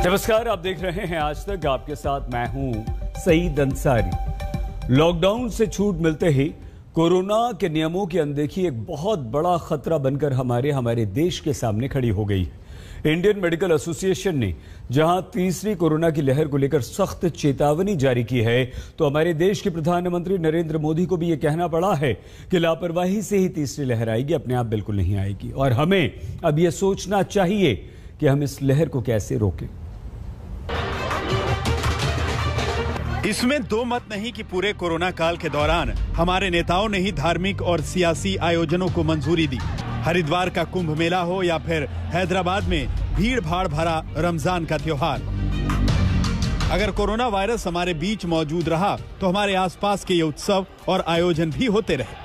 नमस्कार, आप देख रहे हैं आज तक। आपके साथ मैं हूं सईद अंसारी। लॉकडाउन से छूट मिलते ही कोरोना के नियमों की अनदेखी एक बहुत बड़ा खतरा बनकर हमारे देश के सामने खड़ी हो गई है। इंडियन मेडिकल एसोसिएशन ने जहां तीसरी कोरोना की लहर को लेकर सख्त चेतावनी जारी की है, तो हमारे देश के प्रधानमंत्री नरेंद्र मोदी को भी यह कहना पड़ा है कि लापरवाही से ही तीसरी लहर आएगी, अपने आप बिल्कुल नहीं आएगी। और हमें अब यह सोचना चाहिए कि हम इस लहर को कैसे रोकें। इसमें दो मत नहीं कि पूरे कोरोना काल के दौरान हमारे नेताओं ने ही धार्मिक और सियासी आयोजनों को मंजूरी दी। हरिद्वार का कुंभ मेला हो या फिर हैदराबाद में भीड़ भाड़ भरा रमजान का त्योहार। अगर कोरोना वायरस हमारे बीच मौजूद रहा तो हमारे आसपास के ये उत्सव और आयोजन भी होते रहे।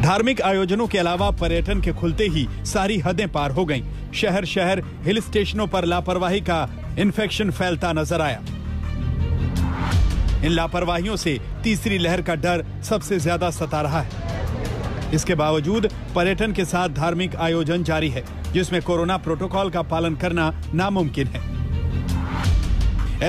धार्मिक आयोजनों के अलावा पर्यटन के खुलते ही सारी हदें पार हो गईं। शहर शहर हिल स्टेशनों पर लापरवाही का इन्फेक्शन फैलता नजर आया। इन लापरवाहियों से तीसरी लहर का डर सबसे ज्यादा सता रहा है। इसके बावजूद पर्यटन के साथ धार्मिक आयोजन जारी है, जिसमें कोरोना प्रोटोकॉल का पालन करना नामुमकिन है।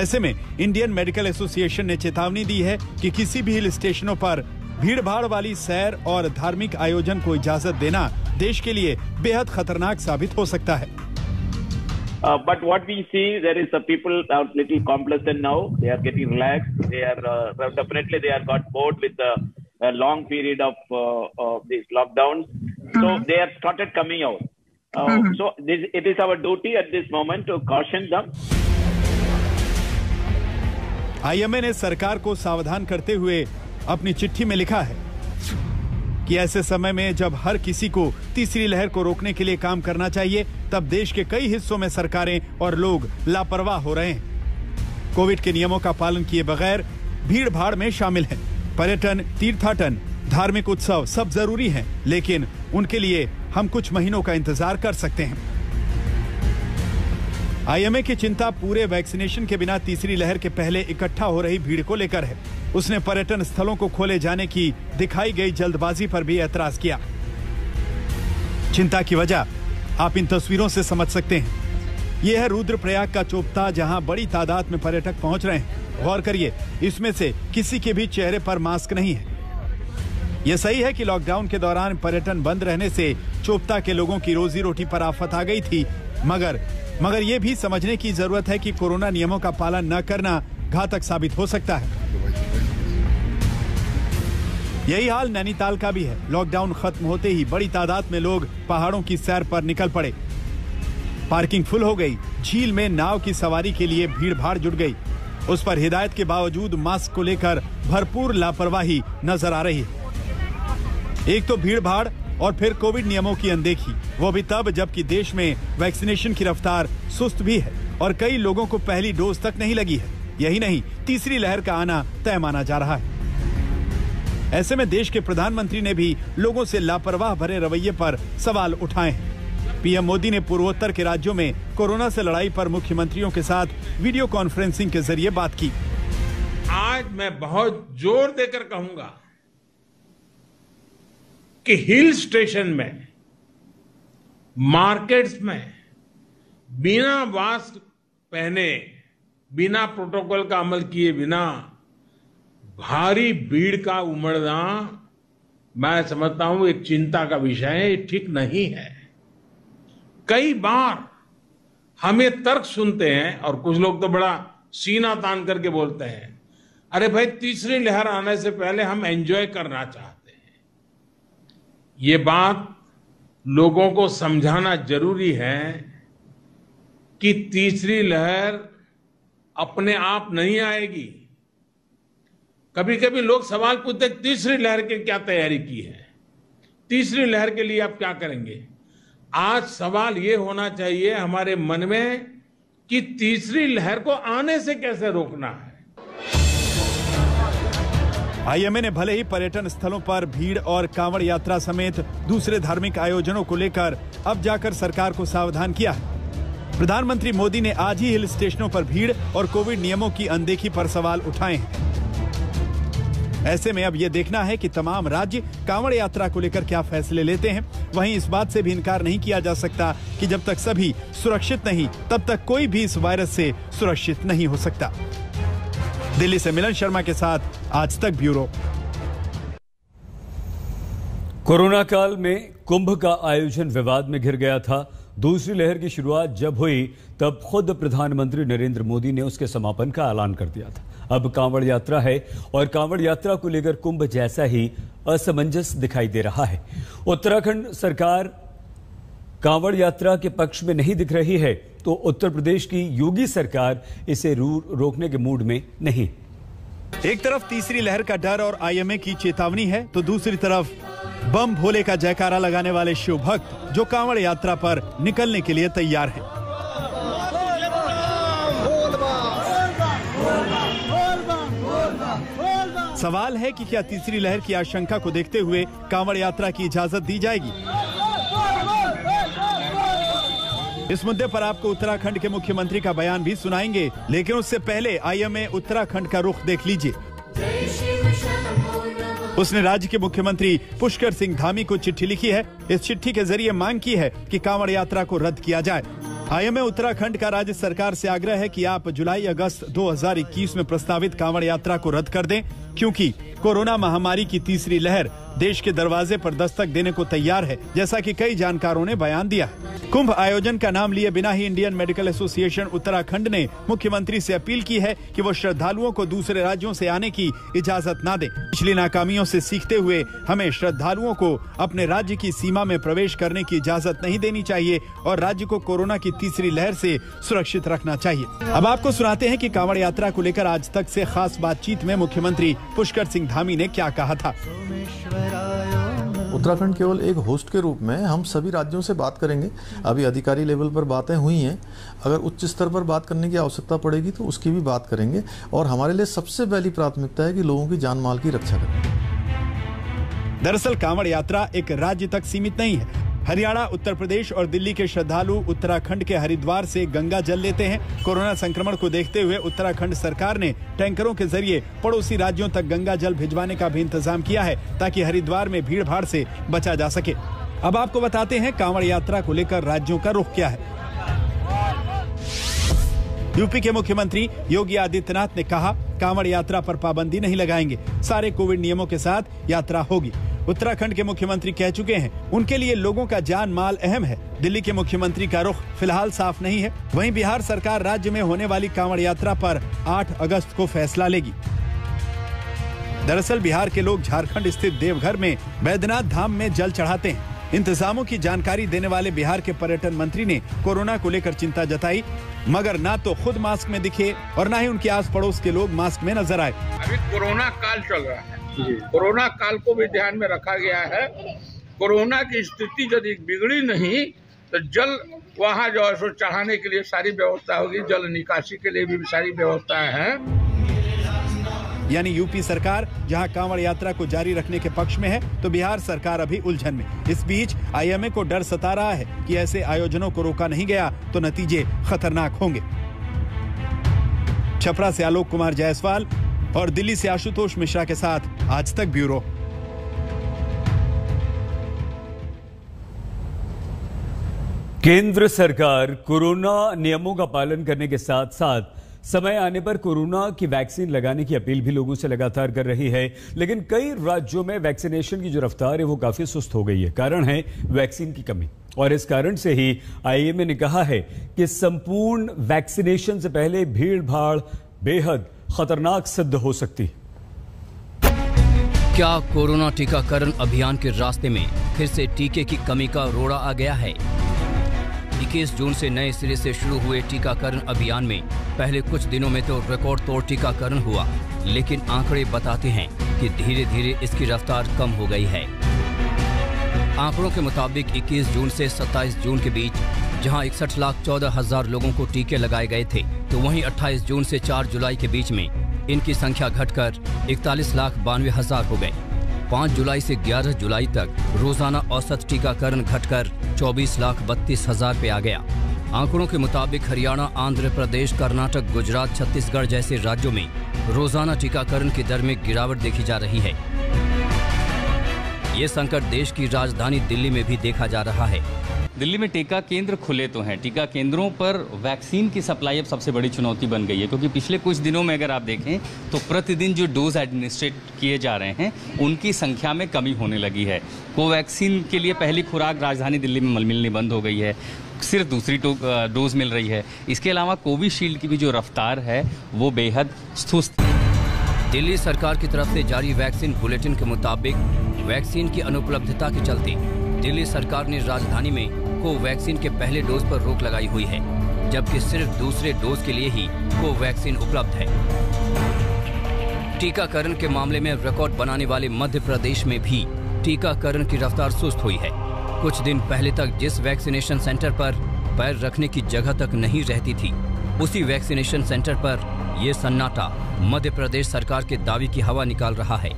ऐसे में इंडियन मेडिकल एसोसिएशन ने चेतावनी दी है कि किसी भी हिल स्टेशनों पर भीड़ भाड़ वाली सैर और धार्मिक आयोजन को इजाजत देना देश के लिए बेहद खतरनाक साबित हो सकता है। But what we see, there is the people are little complacent now. They are getting relaxed. They are definitely they are got bored with the long period of these lockdowns. So they have started coming out. So it is our duty at this moment to caution them. IMA ने सरकार को सावधान करते हुए अपनी चिट्ठी में लिखा है कि ऐसे समय में जब हर किसी को तीसरी लहर को रोकने के लिए काम करना चाहिए, तब देश के कई हिस्सों में सरकारें और लोग लापरवाह हो रहे हैं। कोविड के नियमों का पालन किए बगैर भीड़ भाड़ में शामिल हैं। पर्यटन, तीर्थाटन, धार्मिक उत्सव सब जरूरी हैं, लेकिन उनके लिए हम कुछ महीनों का इंतजार कर सकते हैं। IMA की चिंता पूरे वैक्सीनेशन के बिना तीसरी लहर के पहले इकट्ठा हो रही भीड़ को लेकर है। उसने पर्यटन स्थलों को खोले जाने की दिखाई गई जल्दबाजी पर भी ऐतराज किया। चिंता की वजह आप इन तस्वीरों से समझ सकते हैं। यह है रुद्रप्रयाग का चोपता, जहां बड़ी तादाद में पर्यटक पहुंच रहे हैं। गौर करिए, इसमें से किसी के भी चेहरे पर मास्क नहीं है। यह सही है कि लॉकडाउन के दौरान पर्यटन बंद रहने से चोपता के लोगों की रोजी रोटी पर आफत आ गई थी, मगर यह भी समझने की जरूरत है कि कोरोना नियमों का पालन न करना घातक साबित हो सकता है। यही हाल नैनीताल का भी है। लॉकडाउन खत्म होते ही बड़ी तादाद में लोग पहाड़ों की सैर पर निकल पड़े। पार्किंग फुल हो गई। झील में नाव की सवारी के लिए भीड़ भाड़ जुट गई। उस पर हिदायत के बावजूद मास्क को लेकर भरपूर लापरवाही नजर आ रही है। एक तो भीड़ भाड़ और फिर कोविड नियमों की अनदेखी, वो भी तब जबकि देश में वैक्सीनेशन की रफ्तार सुस्त भी है और कई लोगों को पहली डोज तक नहीं लगी है। यही नहीं, तीसरी लहर का आना तय माना जा रहा है। ऐसे में देश के प्रधानमंत्री ने भी लोगों से लापरवाह भरे रवैये पर सवाल उठाए हैं। पीएम मोदी ने पूर्वोत्तर के राज्यों में कोरोना से लड़ाई पर मुख्यमंत्रियों के साथ वीडियो कॉन्फ्रेंसिंग के जरिए बात की। आज मैं बहुत जोर देकर कहूंगा कि हिल स्टेशन में, मार्केट्स में बिना मास्क पहने, बिना प्रोटोकॉल का अमल किए बिना भारी भीड़ का उमड़ना, मैं समझता हूं एक चिंता का विषय है, ठीक नहीं है। कई बार हम ये तर्क सुनते हैं और कुछ लोग तो बड़ा सीना तान करके बोलते हैं, अरे भाई तीसरी लहर आने से पहले हम एंजॉय करना चाहते हैं। ये बात लोगों को समझाना जरूरी है कि तीसरी लहर अपने आप नहीं आएगी। कभी कभी लोग सवाल पूछते हैं, तीसरी लहर की क्या तैयारी की है, तीसरी लहर के लिए आप क्या करेंगे। आज सवाल ये होना चाहिए हमारे मन में कि तीसरी लहर को आने से कैसे रोकना है। IMA ने भले ही पर्यटन स्थलों पर भीड़ और कांवड़ यात्रा समेत दूसरे धार्मिक आयोजनों को लेकर अब जाकर सरकार को सावधान किया है। प्रधानमंत्री मोदी ने आज ही हिल स्टेशनों पर भीड़ और कोविड नियमों की अनदेखी पर सवाल उठाए हैं। ऐसे में अब ये देखना है कि तमाम राज्य कांवड़ यात्रा को लेकर क्या फैसले लेते हैं। वहीं इस बात से भी इनकार नहीं किया जा सकता कि जब तक सभी सुरक्षित नहीं, तब तक कोई भी इस वायरस से सुरक्षित नहीं हो सकता। दिल्ली से मिलन शर्मा के साथ आज तक ब्यूरो। कोरोना काल में कुंभ का आयोजन विवाद में घिर गया था। दूसरी लहर की शुरुआत जब हुई तब खुद प्रधानमंत्री नरेंद्र मोदी ने उसके समापन का ऐलान कर दिया था। अब कांवड़ यात्रा है और कांवड़ यात्रा को लेकर कुंभ जैसा ही असमंजस दिखाई दे रहा है। उत्तराखंड सरकार कांवड़ यात्रा के पक्ष में नहीं दिख रही है तो उत्तर प्रदेश की योगी सरकार इसे रोकने के मूड में नहीं। एक तरफ तीसरी लहर का डर और आईएमए की चेतावनी है तो दूसरी तरफ बम भोले का जयकारा लगाने वाले शिव भक्त जो कांवड़ यात्रा पर निकलने के लिए तैयार हैं। सवाल है कि क्या तीसरी लहर की आशंका को देखते हुए कांवड़ यात्रा की इजाजत दी जाएगी। इस मुद्दे पर आपको उत्तराखंड के मुख्यमंत्री का बयान भी सुनाएंगे, लेकिन उससे पहले आईएमए उत्तराखंड का रुख देख लीजिए। उसने राज्य के मुख्यमंत्री पुष्कर सिंह धामी को चिट्ठी लिखी है। इस चिट्ठी के जरिए मांग की है कि कांवड़ यात्रा को रद्द किया जाए। आईएमए उत्तराखंड का राज्य सरकार से आग्रह है कि आप जुलाई अगस्त 2021 में प्रस्तावित कांवड़ यात्रा को रद्द कर दें, क्योंकि कोरोना महामारी की तीसरी लहर देश के दरवाजे पर दस्तक देने को तैयार है, जैसा कि कई जानकारों ने बयान दिया। कुंभ आयोजन का नाम लिए बिना ही इंडियन मेडिकल एसोसिएशन उत्तराखंड ने मुख्यमंत्री से अपील की है कि वो श्रद्धालुओं को दूसरे राज्यों से आने की इजाजत न दें। पिछली नाकामियों से सीखते हुए हमें श्रद्धालुओं को अपने राज्य की सीमा में प्रवेश करने की इजाजत नहीं देनी चाहिए और राज्य को कोरोना की तीसरी लहर से सुरक्षित रखना चाहिए। अब आपको सुनाते हैं कि कांवड़ यात्रा को लेकर आज तक से खास बातचीत में मुख्यमंत्री पुष्कर सिंह धामी ने क्या कहा था। उत्तराखंड केवल एक होस्ट के रूप में हम सभी राज्यों से बात करेंगे। अभी अधिकारी लेवल पर बातें हुई हैं, अगर उच्च स्तर पर बात करने की आवश्यकता पड़ेगी तो उसकी भी बात करेंगे और हमारे लिए सबसे पहली प्राथमिकता है कि लोगों की जान माल की रक्षा करें। दरअसल कांवड़ यात्रा एक राज्य तक सीमित नहीं है। हरियाणा, उत्तर प्रदेश और दिल्ली के श्रद्धालु उत्तराखंड के हरिद्वार से गंगा जल लेते हैं। कोरोना संक्रमण को देखते हुए उत्तराखंड सरकार ने टैंकरों के जरिए पड़ोसी राज्यों तक गंगा जल भिजवाने का भी इंतजाम किया है ताकि हरिद्वार में भीड़ भाड़ से बचा जा सके। अब आपको बताते हैं कांवड़ यात्रा को लेकर राज्यों का रुख क्या है। यूपी के मुख्यमंत्री योगी आदित्यनाथ ने कहा, कांवड़ यात्रा पर पाबंदी नहीं लगाएंगे, सारे कोविड नियमों के साथ यात्रा होगी। उत्तराखंड के मुख्यमंत्री कह चुके हैं उनके लिए लोगों का जान माल अहम है। दिल्ली के मुख्यमंत्री का रुख फिलहाल साफ नहीं है। वहीं बिहार सरकार राज्य में होने वाली कांवड़ यात्रा पर 8 अगस्त को फैसला लेगी। दरअसल बिहार के लोग झारखंड स्थित देवघर में बैद्यनाथ धाम में जल चढ़ाते हैं। इंतजामों की जानकारी देने वाले बिहार के पर्यटन मंत्री ने कोरोना को लेकर चिंता जताई, मगर ना तो खुद मास्क में दिखे और ना ही उनके आस पड़ोस के लोग मास्क में नजर आए। अभी कोरोना काल चल रहा है, कोरोना काल को भी ध्यान में रखा गया है। कोरोना की स्थिति यदि बिगड़ी नहीं तो जल वहाँ जो है सो चढ़ाने के लिए सारी व्यवस्था होगी, जल निकासी के लिए भी सारी व्यवस्था है। यानी यूपी सरकार जहां कांवड़ यात्रा को जारी रखने के पक्ष में है तो बिहार सरकार अभी उलझन में। इस बीच आईएमए को डर सता रहा है कि ऐसे आयोजनों को रोका नहीं गया तो नतीजे खतरनाक होंगे। छपरा से आलोक कुमार जायसवाल और दिल्ली से आशुतोष मिश्रा के साथ आज तक ब्यूरो। केंद्र सरकार कोरोना नियमों का पालन करने के साथ साथ समय आने पर कोरोना की वैक्सीन लगाने की अपील भी लोगों से लगातार कर रही है, लेकिन कई राज्यों में वैक्सीनेशन की जो रफ्तार है वो काफी सुस्त हो गई है। कारण है वैक्सीन की कमी और इस कारण से ही आईएमए ने कहा है कि संपूर्ण वैक्सीनेशन से पहले भीड़ भाड़ बेहद खतरनाक सिद्ध हो सकती है। क्या कोरोना टीकाकरण अभियान के रास्ते में फिर से टीके की कमी का रोड़ा आ गया है? 21 जून से नए सिरे से शुरू हुए टीकाकरण अभियान में पहले कुछ दिनों में तो रिकॉर्ड तोड़ टीकाकरण हुआ, लेकिन आंकड़े बताते हैं कि धीरे धीरे इसकी रफ्तार कम हो गई है। आंकड़ों के मुताबिक 21 जून से 27 जून के बीच जहां 61,14,000 लोगों को टीके लगाए गए थे, तो वहीं 28 जून से 4 जुलाई के बीच में इनकी संख्या घटकर 41,92,000 हो गए। 5 जुलाई से 11 जुलाई तक रोजाना औसत टीकाकरण घटकर 24,32,000 पे आ गया। आंकड़ों के मुताबिक हरियाणा, आंध्र प्रदेश, कर्नाटक, गुजरात, छत्तीसगढ़ जैसे राज्यों में रोजाना टीकाकरण की दर में गिरावट देखी जा रही है। ये संकट देश की राजधानी दिल्ली में भी देखा जा रहा है। दिल्ली में टीका केंद्र खुले तो हैं, टीका केंद्रों पर वैक्सीन की सप्लाई अब सबसे बड़ी चुनौती बन गई है, क्योंकि पिछले कुछ दिनों में अगर आप देखें तो प्रतिदिन जो डोज एडमिनिस्ट्रेट किए जा रहे हैं उनकी संख्या में कमी होने लगी है। कोवैक्सीन के लिए पहली खुराक राजधानी दिल्ली में मिलनी बंद हो गई है, सिर्फ दूसरी डोज मिल रही है। इसके अलावा कोविशील्ड की भी जो रफ्तार है वो बेहद सुस्त है। दिल्ली सरकार की तरफ से जारी वैक्सीन बुलेटिन के मुताबिक वैक्सीन की अनुपलब्धता के चलते दिल्ली सरकार ने राजधानी में कोवैक्सीन के पहले डोज पर रोक लगाई हुई है, जबकि सिर्फ दूसरे डोज के लिए ही कोवैक्सीन उपलब्ध है। टीकाकरण के मामले में रिकॉर्ड बनाने वाले मध्य प्रदेश में भी टीकाकरण की रफ्तार सुस्त हुई है। कुछ दिन पहले तक जिस वैक्सीनेशन सेंटर पर पैर रखने की जगह तक नहीं रहती थी, उसी वैक्सीनेशन सेंटर पर यह सन्नाटा मध्य प्रदेश सरकार के दावे की हवा निकाल रहा है।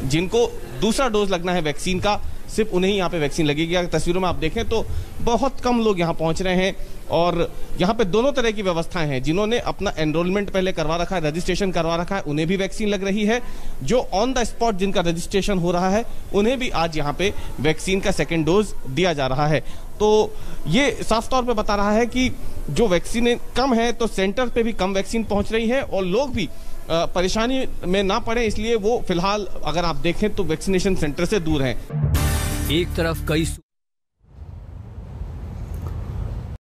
जिनको दूसरा डोज लगना है वैक्सीन का, सिर्फ उन्हें ही यहाँ पे वैक्सीन लगेगी। अगर तस्वीरों में आप देखें तो बहुत कम लोग यहाँ पहुँच रहे हैं और यहाँ पे दोनों तरह की व्यवस्थाएं हैं। जिन्होंने अपना एनरोलमेंट पहले करवा रखा है, रजिस्ट्रेशन करवा रखा है, उन्हें भी वैक्सीन लग रही है। जो ऑन द स्पॉट जिनका रजिस्ट्रेशन हो रहा है उन्हें भी आज यहाँ पे वैक्सीन का सेकेंड डोज दिया जा रहा है। तो ये साफ तौर पे बता रहा है कि जो वैक्सीन कम है तो सेंटर पे भी कम वैक्सीन पहुँच रही है और लोग भी परेशानी में ना पड़े, इसलिए वो फिलहाल अगर आप देखें तो वैक्सीनेशन सेंटर से दूर हैं। एक तरफ कई